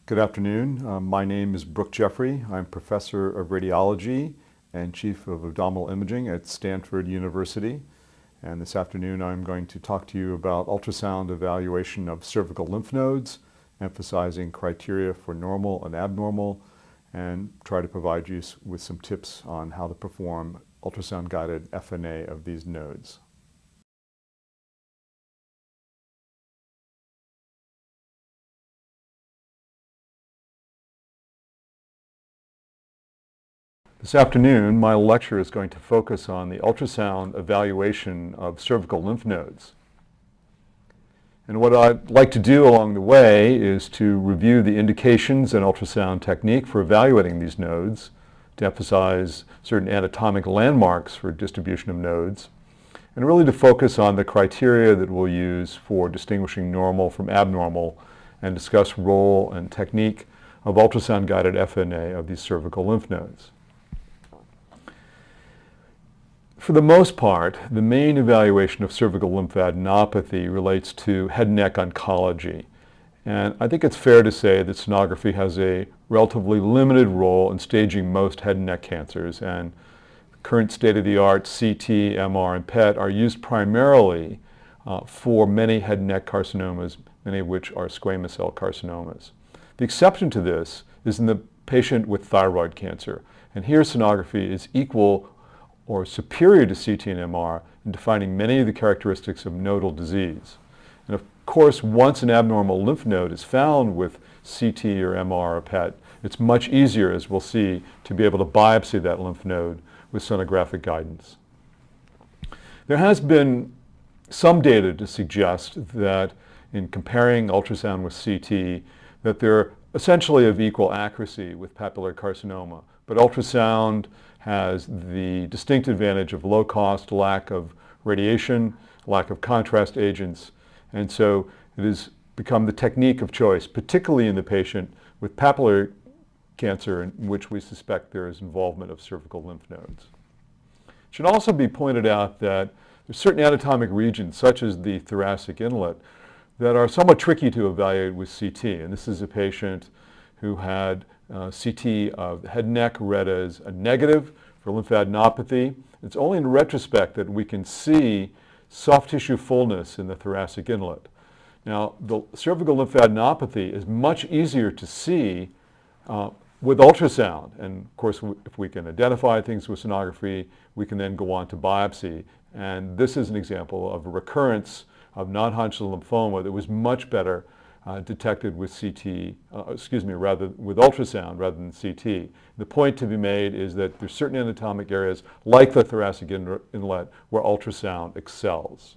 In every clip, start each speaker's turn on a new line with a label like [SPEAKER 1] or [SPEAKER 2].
[SPEAKER 1] Good afternoon. My name is Brooke Jeffrey. I'm professor of radiology and chief of abdominal imaging at Stanford University. And this afternoon I'm going to talk to you about ultrasound evaluation of cervical lymph nodes, emphasizing criteria for normal and abnormal, and try to provide you with some tips on how to perform ultrasound-guided FNA of these nodes. This afternoon, my lecture is going to focus on the ultrasound evaluation of cervical lymph nodes. And what I'd like to do along the way is to review the indications and ultrasound technique for evaluating these nodes, to emphasize certain anatomic landmarks for distribution of nodes, and really to focus on the criteria that we'll use for distinguishing normal from abnormal, and discuss role and technique of ultrasound-guided FNA of these cervical lymph nodes. For the most part, the main evaluation of cervical lymphadenopathy relates to head and neck oncology. And I think it's fair to say that sonography has a relatively limited role in staging most head and neck cancers. And current state-of-the-art CT, MR, and PET are used primarily for many head and neck carcinomas, many of which are squamous cell carcinomas. The exception to this is in the patient with thyroid cancer. And here sonography is equal or superior to CT and MR in defining many of the characteristics of nodal disease. And of course, once an abnormal lymph node is found with CT or MR or PET, it's much easier, as we'll see, to be able to biopsy that lymph node with sonographic guidance. There has been some data to suggest that in comparing ultrasound with CT, that they're essentially of equal accuracy with papillary carcinoma. But ultrasound has the distinct advantage of low cost, lack of radiation, lack of contrast agents, and so it has become the technique of choice, particularly in the patient with papillary cancer in which we suspect there is involvement of cervical lymph nodes. It should also be pointed out that there's certain anatomic regions, such as the thoracic inlet, that are somewhat tricky to evaluate with CT. And this is a patient who had CT of the head and neck read as a negative for lymphadenopathy. It's only in retrospect that we can see soft tissue fullness in the thoracic inlet. Now, the cervical lymphadenopathy is much easier to see with ultrasound. And of course, if we can identify things with sonography, we can then go on to biopsy. And this is an example of a recurrence of non-Hodgkin lymphoma that was much better detected with with ultrasound rather than CT. The point to be made is that there's certain anatomic areas like the thoracic inlet where ultrasound excels.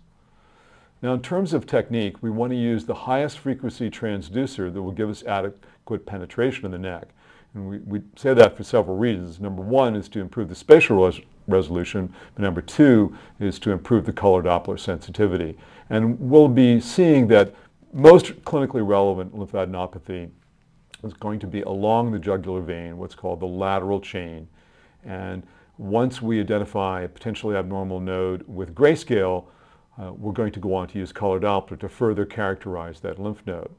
[SPEAKER 1] Now, in terms of technique, we want to use the highest frequency transducer that will give us adequate penetration in the neck. And we say that for several reasons. Number one is to improve the spatial resolution, but number two is to improve the color Doppler sensitivity. And we'll be seeing that most clinically relevant lymphadenopathy is going to be along the jugular vein, what's called the lateral chain. And once we identify a potentially abnormal node with grayscale, we're going to go on to use color Doppler to further characterize that lymph node.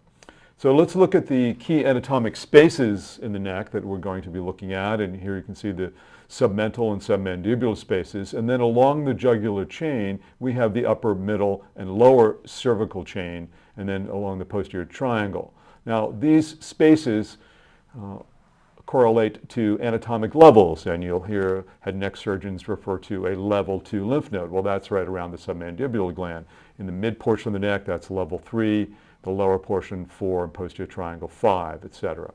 [SPEAKER 1] So let's look at the key anatomic spaces in the neck that we're going to be looking at. And here you can see the submental and submandibular spaces. And then along the jugular chain, we have the upper, middle, and lower cervical chain, and then along the posterior triangle. Now, these spaces correlate to anatomic levels, and you'll hear head and neck surgeons refer to a level 2 lymph node. Well, that's right around the submandibular gland. In the mid portion of the neck, that's level 3, the lower portion 4, and posterior triangle 5, etc.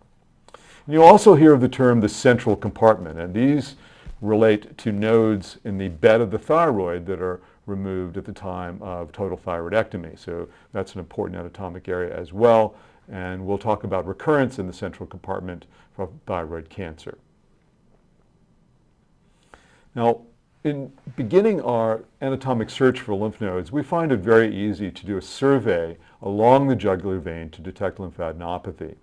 [SPEAKER 1] And you'll also hear of the term the central compartment, and these relate to nodes in the bed of the thyroid that are removed at the time of total thyroidectomy. So that's an important anatomic area as well, and we'll talk about recurrence in the central compartment for thyroid cancer. Now, in beginning our anatomic search for lymph nodes, we find it very easy to do a survey along the jugular vein to detect lymphadenopathy.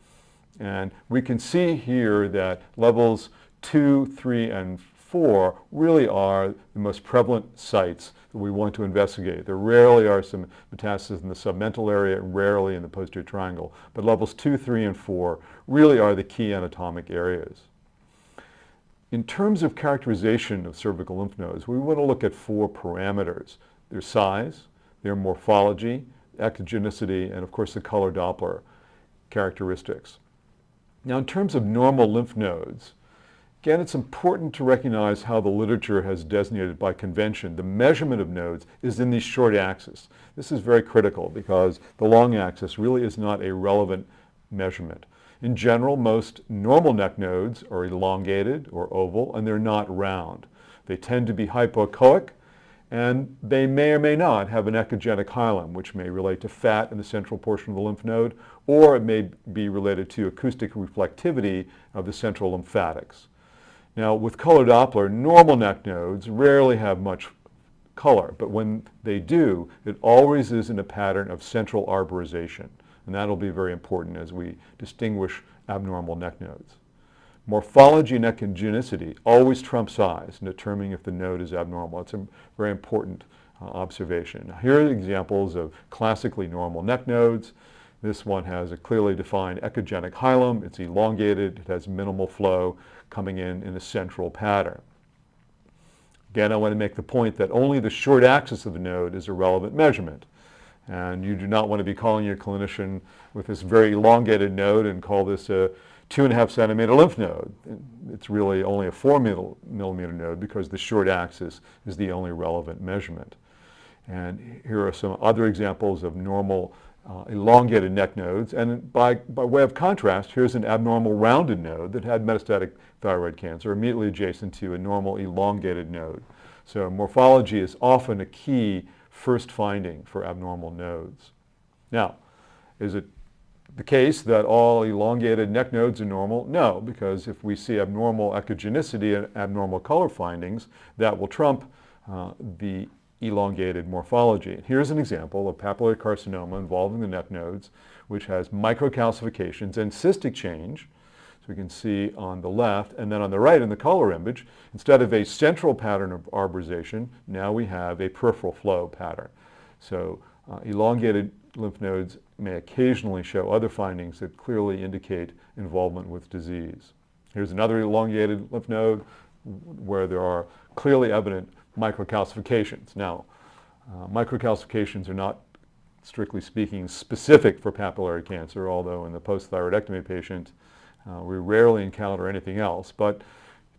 [SPEAKER 1] And we can see here that levels 2, 3, and 4 really are the most prevalent sites that we want to investigate. There rarely are some metastases in the submental area and rarely in the posterior triangle, but levels 2, 3, and 4 really are the key anatomic areas. In terms of characterization of cervical lymph nodes, we want to look at 4 parameters: their size, their morphology, echogenicity, and of course the color Doppler characteristics. Now, in terms of normal lymph nodes, again, it's important to recognize how the literature has designated by convention. The measurement of nodes is in the short axis. This is very critical because the long axis really is not a relevant measurement. In general, most normal neck nodes are elongated or oval, and they're not round. They tend to be hypoechoic, and they may or may not have an echogenic hilum, which may relate to fat in the central portion of the lymph node, or it may be related to acoustic reflectivity of the central lymphatics. Now, with color Doppler, normal neck nodes rarely have much color, but when they do, it always is in a pattern of central arborization, and that'll be very important as we distinguish abnormal neck nodes. Morphology and echogenicity always trump size in determining if the node is abnormal. It's a very important observation. Now, here are examples of classically normal neck nodes. This one has a clearly defined echogenic hilum. It's elongated. It has minimal flow coming in a central pattern. Again, I want to make the point that only the short axis of the node is a relevant measurement. And you do not want to be calling your clinician with this very elongated node and call this a 2.5 centimeter lymph node. It's really only a 4 millimeter node because the short axis is the only relevant measurement. And here are some other examples of normal elongated neck nodes. And by way of contrast, here's an abnormal rounded node that had metastatic thyroid cancer immediately adjacent to a normal elongated node. So morphology is often a key first finding for abnormal nodes. Now, is it the case that all elongated neck nodes are normal? No, because if we see abnormal echogenicity and abnormal color findings, that will trump the elongated morphology. Here's an example of papillary carcinoma involving the neck nodes, which has microcalcifications and cystic change. So we can see on the left, and then on the right in the color image, instead of a central pattern of arborization, now we have a peripheral flow pattern. So elongated lymph nodes may occasionally show other findings that clearly indicate involvement with disease. Here's another elongated lymph node where there are clearly evident microcalcifications. Now, microcalcifications are not, strictly speaking, specific for papillary cancer, although in the post-thyroidectomy patient, we rarely encounter anything else. But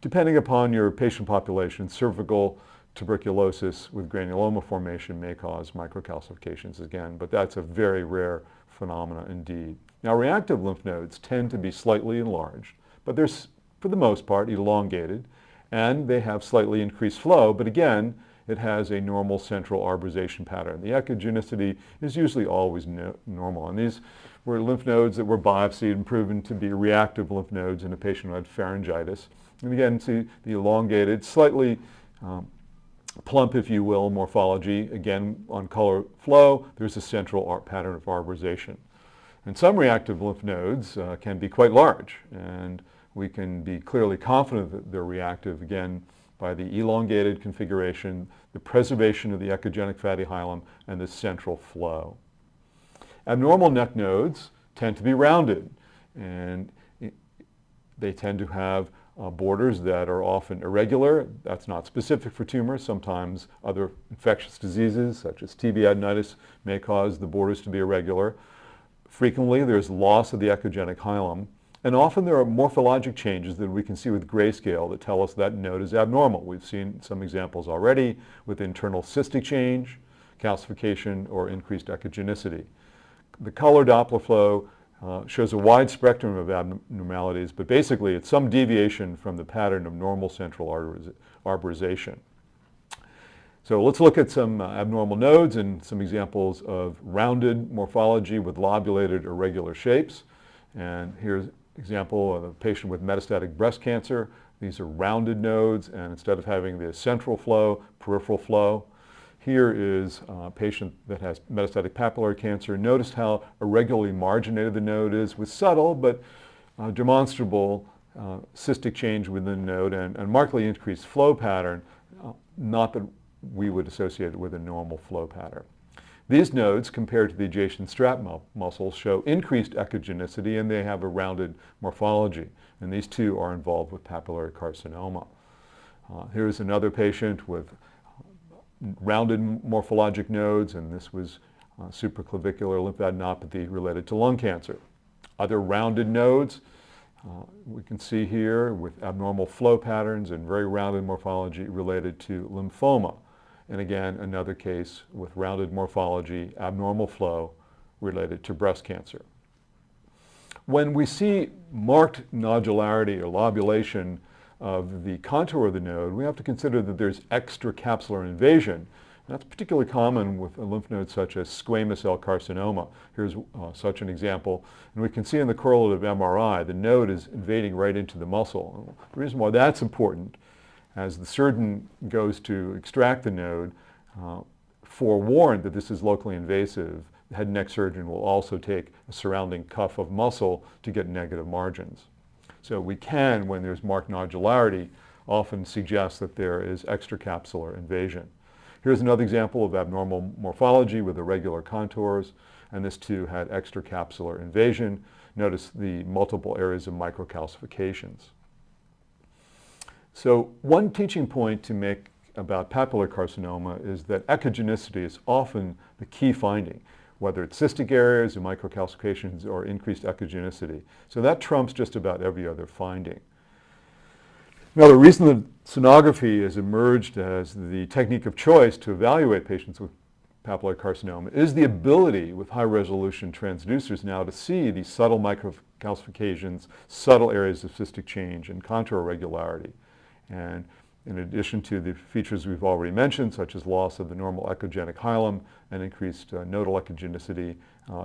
[SPEAKER 1] depending upon your patient population, cervical tuberculosis with granuloma formation may cause microcalcifications again, but that's a very rare phenomena indeed. Now, reactive lymph nodes tend to be slightly enlarged, but they're, for the most part, elongated, and they have slightly increased flow, but again, it has a normal central arborization pattern. The echogenicity is usually always normal, and these were lymph nodes that were biopsied and proven to be reactive lymph nodes in a patient who had pharyngitis. And again, see the elongated, slightly plump, if you will, morphology. Again, on color flow, there's a central pattern of arborization. And some reactive lymph nodes can be quite large, and we can be clearly confident that they're reactive, again, by the elongated configuration, the preservation of the echogenic fatty hilum, and the central flow. Abnormal neck nodes tend to be rounded, and they tend to have borders that are often irregular. That's not specific for tumors. Sometimes other infectious diseases, such as TB adenitis, may cause the borders to be irregular. Frequently, there's loss of the echogenic hilum, and often there are morphologic changes that we can see with grayscale that tell us that node is abnormal. We've seen some examples already with internal cystic change, calcification, or increased echogenicity. The color Doppler flow shows a wide spectrum of abnormalities, but basically it's some deviation from the pattern of normal central arborization. So let's look at some abnormal nodes and some examples of rounded morphology with lobulated irregular shapes. And here's an example of a patient with metastatic breast cancer. These are rounded nodes, and instead of having the central flow, peripheral flow. Here is a patient that has metastatic papillary cancer. Notice how irregularly marginated the node is with subtle but demonstrable cystic change within the node and markedly increased flow pattern, not that we would associate it with a normal flow pattern. These nodes, compared to the adjacent strap muscles, show increased echogenicity, and they have a rounded morphology. And these two are involved with papillary carcinoma. Here's another patient with rounded morphologic nodes, and this was supraclavicular lymphadenopathy related to lung cancer. Other rounded nodes, we can see here with abnormal flow patterns and very rounded morphology related to lymphoma. And again, another case with rounded morphology, abnormal flow related to breast cancer. When we see marked nodularity or lobulation of the contour of the node, we have to consider that there's extracapsular invasion. And that's particularly common with a lymph node such as squamous cell carcinoma. Here's such an example. And we can see in the correlative MRI, the node is invading right into the muscle. The reason why that's important, as the surgeon goes to extract the node, forewarned that this is locally invasive, the head and neck surgeon will also take a surrounding cuff of muscle to get negative margins. So we can, when there's marked nodularity, often suggest that there is extracapsular invasion. Here's another example of abnormal morphology with irregular contours, and this too had extracapsular invasion. Notice the multiple areas of microcalcifications. So one teaching point to make about papillary carcinoma is that echogenicity is often the key finding, whether it's cystic areas or microcalcifications or increased echogenicity. So that trumps just about every other finding. Now, the reason that sonography has emerged as the technique of choice to evaluate patients with papillary carcinoma is the ability with high-resolution transducers now to see these subtle microcalcifications, subtle areas of cystic change, and contour irregularity. And in addition to the features we've already mentioned, such as loss of the normal echogenic hilum and increased nodal echogenicity,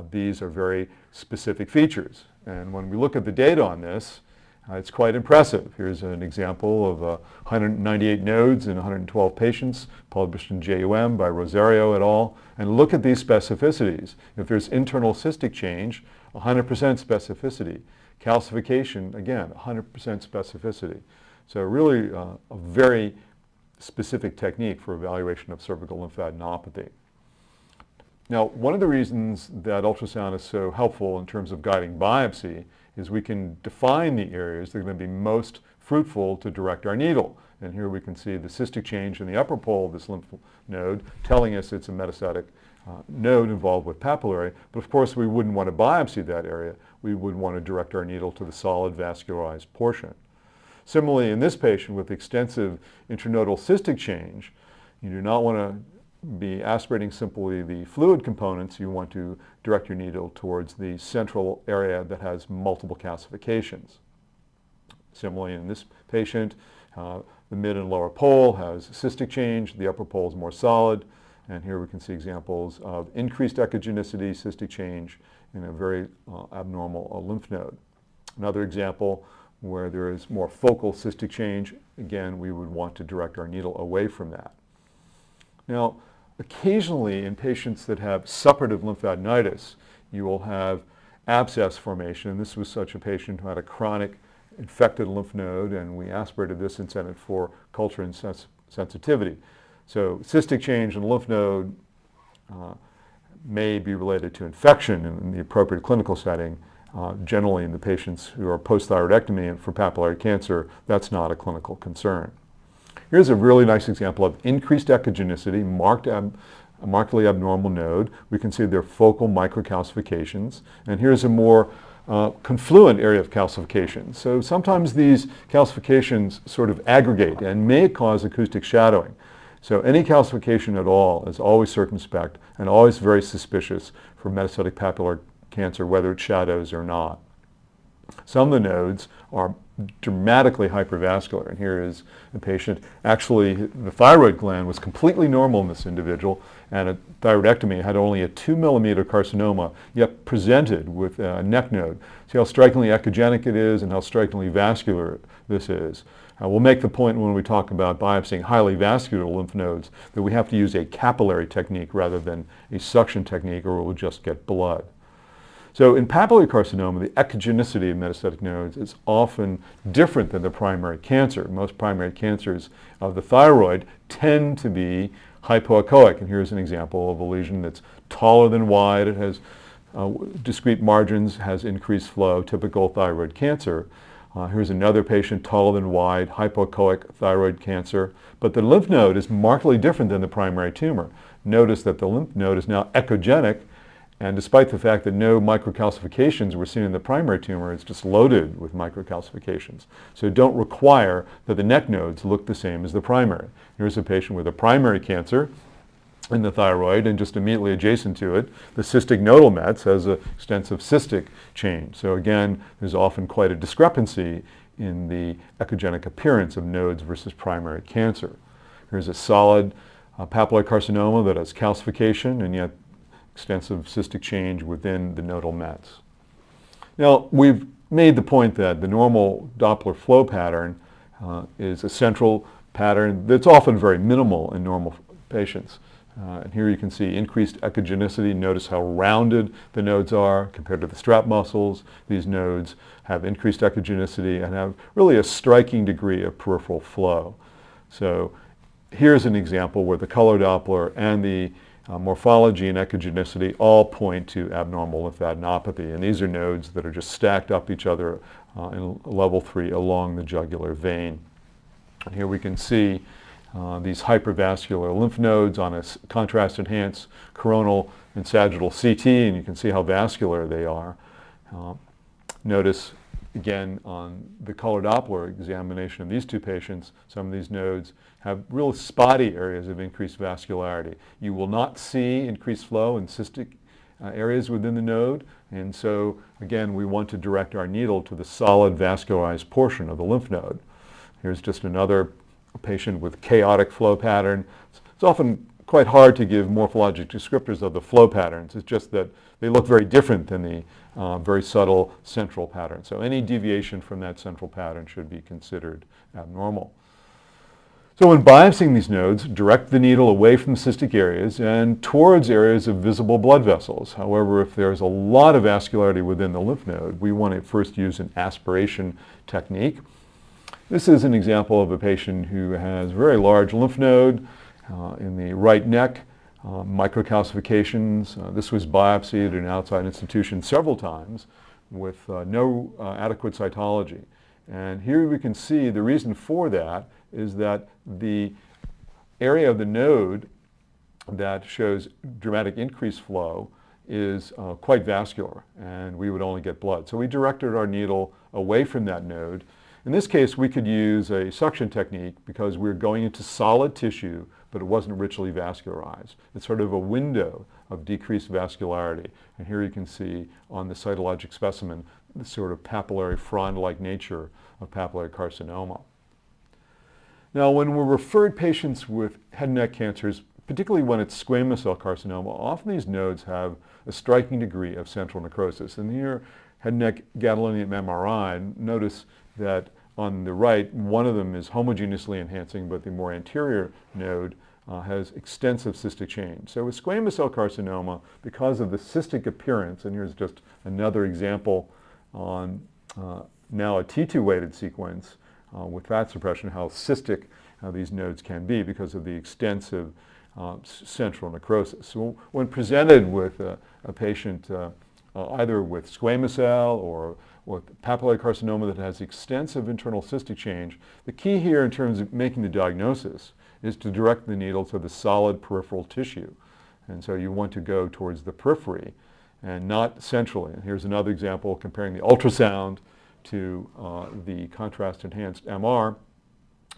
[SPEAKER 1] these are very specific features. And when we look at the data on this, it's quite impressive. Here's an example of 198 nodes in 112 patients, published in JUM by Rosario et al. And look at these specificities. If there's internal cystic change, 100% specificity. Calcification, again, 100% specificity. So really a very specific technique for evaluation of cervical lymphadenopathy. Now, one of the reasons that ultrasound is so helpful in terms of guiding biopsy is we can define the areas that are going to be most fruitful to direct our needle. And here we can see the cystic change in the upper pole of this lymph node telling us it's a metastatic node involved with papillary. But of course, we wouldn't want to biopsy that area. We would want to direct our needle to the solid vascularized portion. Similarly, in this patient with extensive intranodal cystic change, you do not want to be aspirating simply the fluid components. You want to direct your needle towards the central area that has multiple calcifications. Similarly, in this patient, the mid and lower pole has cystic change, the upper pole is more solid, and here we can see examples of increased echogenicity, cystic change in a very abnormal lymph node. Another example where there is more focal cystic change, again, we would want to direct our needle away from that. Now, occasionally in patients that have suppurative lymphadenitis, you will have abscess formation, and this was such a patient who had a chronic infected lymph node, and we aspirated this and sent it for culture and sensitivity. So cystic change in the lymph node may be related to infection in the appropriate clinical setting. Generally in the patients who are post-thyroidectomy and for papillary cancer, that's not a clinical concern. Here's a really nice example of increased echogenicity, markedly abnormal node. We can see their focal microcalcifications. And here's a more confluent area of calcification. So sometimes these calcifications sort of aggregate and may cause acoustic shadowing. So any calcification at all is always circumspect and always very suspicious for metastatic papillary cancer, whether it shadows or not. Some of the nodes are dramatically hypervascular, and here is a patient. Actually, the thyroid gland was completely normal in this individual, and a thyroidectomy had only a 2 millimeter carcinoma, yet presented with a neck node. See how strikingly echogenic it is and how strikingly vascular this is. We'll make the point when we talk about biopsying highly vascular lymph nodes that we have to use a capillary technique rather than a suction technique, or we'll just get blood. So in papillary carcinoma, the echogenicity of metastatic nodes is often different than the primary cancer. Most primary cancers of the thyroid tend to be hypoechoic. And here's an example of a lesion that's taller than wide. It has discrete margins, has increased flow, typical thyroid cancer. Here's another patient, taller than wide, hypoechoic thyroid cancer. But the lymph node is markedly different than the primary tumor. Notice that the lymph node is now echogenic, and despite the fact that no microcalcifications were seen in the primary tumor, it's just loaded with microcalcifications. So don't require that the neck nodes look the same as the primary. Here's a patient with a primary cancer in the thyroid, and just immediately adjacent to it, the cystic nodal mets has an extensive cystic change. So again, there's often quite a discrepancy in the echogenic appearance of nodes versus primary cancer. Here's a solid papillary carcinoma that has calcification and yet extensive cystic change within the nodal mets. Now, we've made the point that the normal Doppler flow pattern is a central pattern that's often very minimal in normal patients. And here you can see increased echogenicity. Notice how rounded the nodes are compared to the strap muscles. These nodes have increased echogenicity and have really a striking degree of peripheral flow. So here's an example where the color Doppler and the morphology and echogenicity all point to abnormal lymphadenopathy. And these are nodes that are just stacked up each other in level 3 along the jugular vein. And here we can see these hypervascular lymph nodes on a contrast-enhanced coronal and sagittal CT, and you can see how vascular they are. Notice again on the color Doppler examination of these two patients, some of these nodes have real spotty areas of increased vascularity. You will not see increased flow in cystic areas within the node, and so again we want to direct our needle to the solid vascularized portion of the lymph node. Here's just another patient with chaotic flow pattern. It's often quite hard to give morphologic descriptors of the flow patterns. It's just that they look very different than the very subtle central pattern. So any deviation from that central pattern should be considered abnormal. So when biopsying these nodes, direct the needle away from the cystic areas and towards areas of visible blood vessels. However, if there's a lot of vascularity within the lymph node, we want to first use an aspiration technique. This is an example of a patient who has a very large lymph node in the right neck, microcalcifications. This was biopsied at an outside institution several times with no adequate cytology. And here we can see the reason for that is that the area of the node that shows dramatic increased flow is quite vascular, and we would only get blood. So we directed our needle away from that node. In this case, we could use a suction technique because we're going into solid tissue, but it wasn't richly vascularized. It's sort of a window of decreased vascularity. And here you can see on the cytologic specimen the sort of papillary frond-like nature of papillary carcinoma. Now, when we're referred patients with head and neck cancers, particularly when it's squamous cell carcinoma, often these nodes have a striking degree of central necrosis. And here, head and neck gadolinium MRI, notice that on the right, one of them is homogeneously enhancing, but the more anterior node has extensive cystic change. So with squamous cell carcinoma, because of the cystic appearance, and here's just another example on now a T2-weighted sequence with fat suppression, how cystic these nodes can be because of the extensive central necrosis. So when presented with a patient either with squamous cell or with papillary carcinoma that has extensive internal cystic change, the key here in terms of making the diagnosis is to direct the needle to the solid peripheral tissue. And so you want to go towards the periphery and not centrally. And here's another example comparing the ultrasound to the contrast-enhanced MR.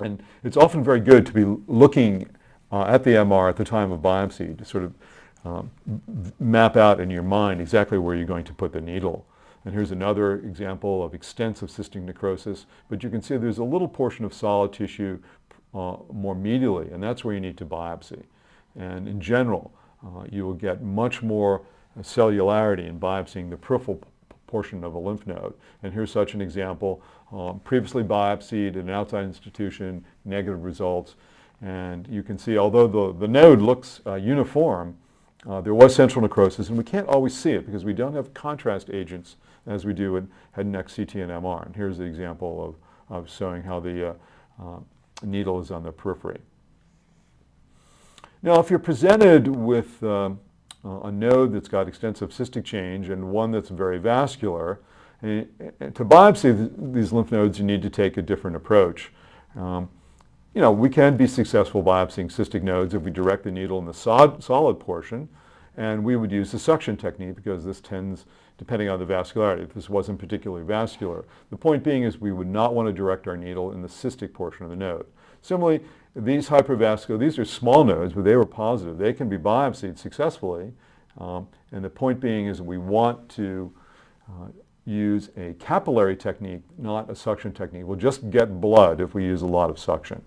[SPEAKER 1] And it's often very good to be looking at the MR at the time of biopsy to sort of map out in your mind exactly where you're going to put the needle. And here's another example of extensive cystic necrosis, but you can see there's a little portion of solid tissue more medially, and that's where you need to biopsy. And in general, you will get much more cellularity in biopsying the peripheral portion of a lymph node. And here's such an example, previously biopsied in an outside institution, negative results. And you can see, although the node looks uniform, there was central necrosis, and we can't always see it because we don't have contrast agents as we do in head and neck CT and MR. And here's the example of showing how the needle is on the periphery. Now, if you're presented with a node that's got extensive cystic change and one that's very vascular, and to biopsy these lymph nodes, you need to take a different approach. We can be successful biopsying cystic nodes if we direct the needle in the solid portion, and we would use the suction technique because this tends, depending on the vascularity, if this wasn't particularly vascular. The point being is we would not want to direct our needle in the cystic portion of the node. Similarly, these hypervascular, these are small nodes, but they were positive. They can be biopsied successfully, and the point being is we want to use a capillary technique, not a suction technique. We'll just get blood if we use a lot of suction.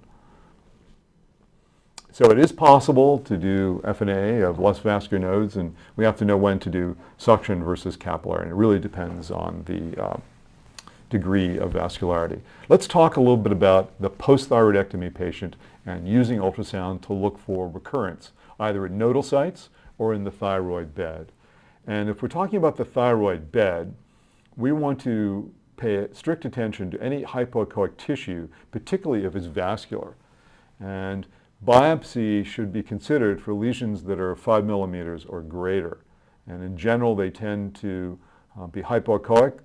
[SPEAKER 1] So it is possible to do FNA of less vascular nodes, and we have to know when to do suction versus capillary, and it really depends on the degree of vascularity. Let's talk a little bit about the post-thyroidectomy patient and using ultrasound to look for recurrence, either at nodal sites or in the thyroid bed. And if we're talking about the thyroid bed, we want to pay strict attention to any hypoechoic tissue, particularly if it's vascular. And biopsy should be considered for lesions that are 5 millimeters or greater. And in general, they tend to be hypoechoic.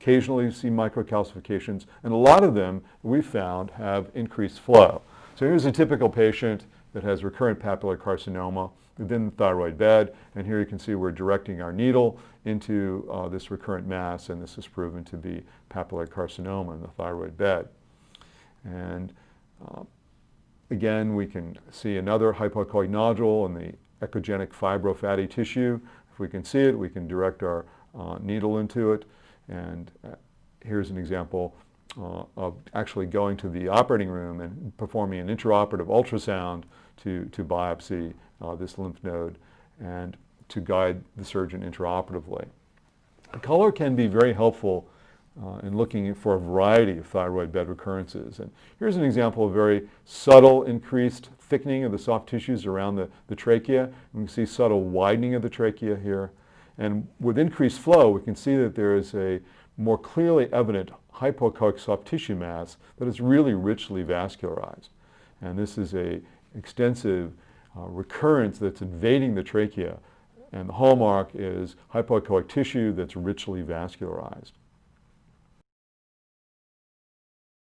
[SPEAKER 1] Occasionally you see microcalcifications, and a lot of them we found have increased flow. So here's a typical patient that has recurrent papillary carcinoma within the thyroid bed, and here you can see we're directing our needle into this recurrent mass, and this is proven to be papillary carcinoma in the thyroid bed. And again, we can see another hypoechoic nodule in the echogenic fibrofatty tissue. If we can see it, we can direct our needle into it. And here's an example of actually going to the operating room and performing an intraoperative ultrasound to biopsy this lymph node and to guide the surgeon intraoperatively. The color can be very helpful in looking for a variety of thyroid bed recurrences. And here's an example of very subtle increased thickening of the soft tissues around the trachea. We can see subtle widening of the trachea here. And with increased flow, we can see that there is a more clearly evident hypoechoic soft tissue mass that is really richly vascularized. And this is an extensive recurrence that's invading the trachea. And the hallmark is hypoechoic tissue that's richly vascularized.